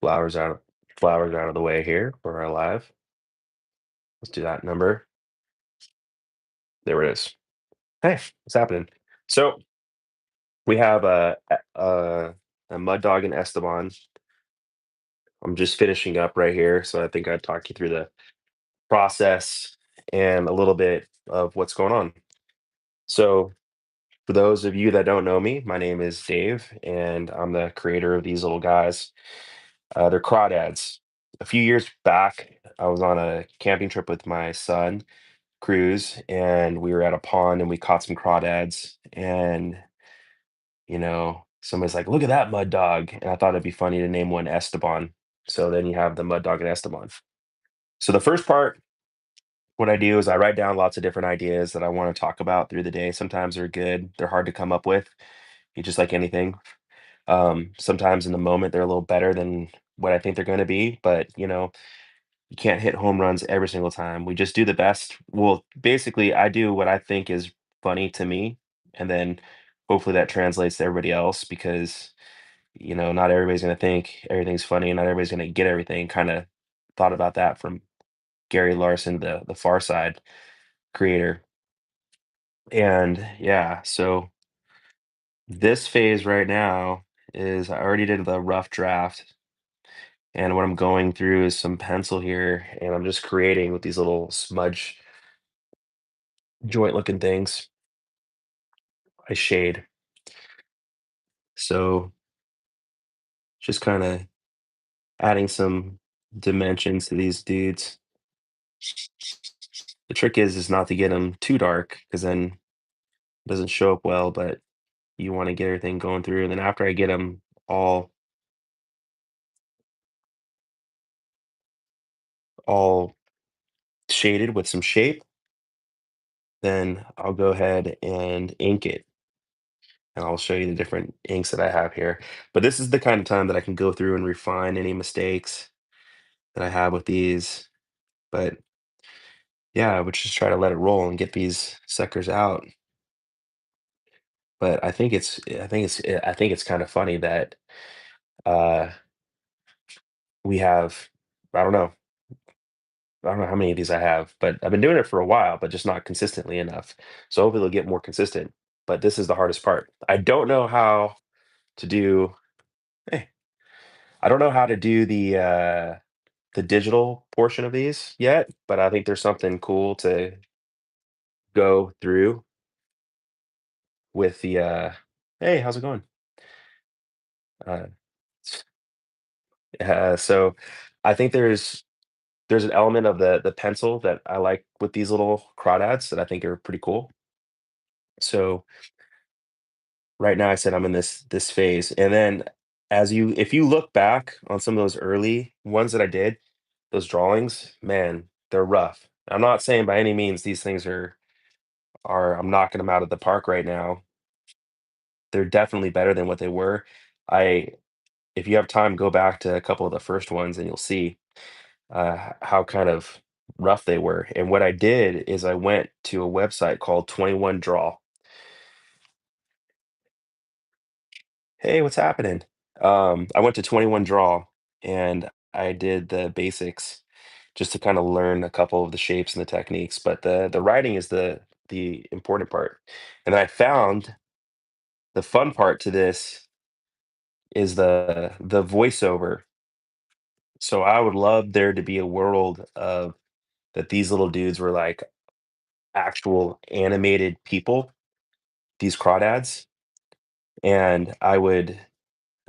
Flowers out flowers out of the way here for our live. Let's do that number. There it is. Hey, what's happening? So we have a mud dog and Esteban. I'm just finishing up right here, so I think I'd talk you through the process and a little bit of what's going on. So for those of you that don't know me, my name is Dave, and I'm the creator of these little guys. They're crawdads. A few years back, I was on a camping trip with my son cruise, and we were at a pond and we caught some crawdads. And somebody's like, "Look at that mud dog," and I thought it'd be funny to name one Esteban. So then you have the mud dog and Esteban. So the first part, what I do is I write down lots of different ideas that I want to talk about through the day. Sometimes they're good, they're hard to come up with. You just like anything. Sometimes in the moment they're a little better than what I think they're going to be, but you can't hit home runs every single time. We just do the best. Well, basically, I do what I think is funny to me, and then hopefully that translates to everybody else because, not everybody's going to think everything's funny, and not everybody's going to get everything. Kind of thought about that from Gary Larson, the Far Side creator. And yeah, so this phase right now is I already did the rough draft. And what I'm going through is some pencil here, and I'm just creating with these little smudge joint looking things. I shade. So just kind of adding some dimensions to these dudes. The trick is not to get them too dark because then it doesn't show up well, but you want to get everything going through. And then after I get them all all shaded with some shape, then I'll go ahead and ink it. And I'll show you the different inks that I have here. But this is the kind of time that I can go through and refine any mistakes that I have with these. But yeah, I would just try to let it roll and get these suckers out. But I think it's kind of funny that uh, we have I don't know I don't know how many of these I have, but I've been doing it for a while, but just not consistently enough. So hopefully they'll get more consistent. But this is the hardest part. I don't know how to do. Hey, I don't know how to do the digital portion of these yet, but I think there's something cool to go through with the hey, how's it going? Uh, so I think there's an element of the pencil that I like with these little crawdads that I think are pretty cool. So right now I said I'm in this phase. And then if you look back on some of those early ones that I did, those drawings, man, they're rough. I'm not saying by any means these things are I'm knocking them out of the park right now. They're definitely better than what they were. I If you have time, go back to a couple of the first ones and you'll see how kind of rough they were. And what I did is I went to a website called 21 Draw. Hey, what's happening? I went to 21 Draw and I did the basics just to kind of learn a couple of the shapes and the techniques. But the writing is the important part. And I found the fun part to this is the voiceover. So I would love there to be a world of that these little dudes were like actual animated people, these crawdads, and I would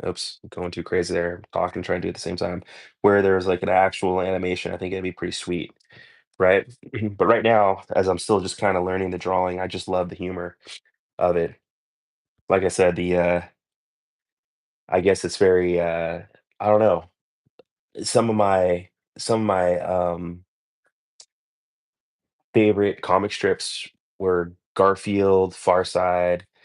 oops, going too crazy there, talking, trying to do it at the same time, where there's like an actual animation, I think it'd be pretty sweet, right? But right now, as I'm still just kind of learning the drawing, I just love the humor of it. Like I said, the I guess it's very I don't know. Some of my some of my favorite comic strips were Garfield, Far Side,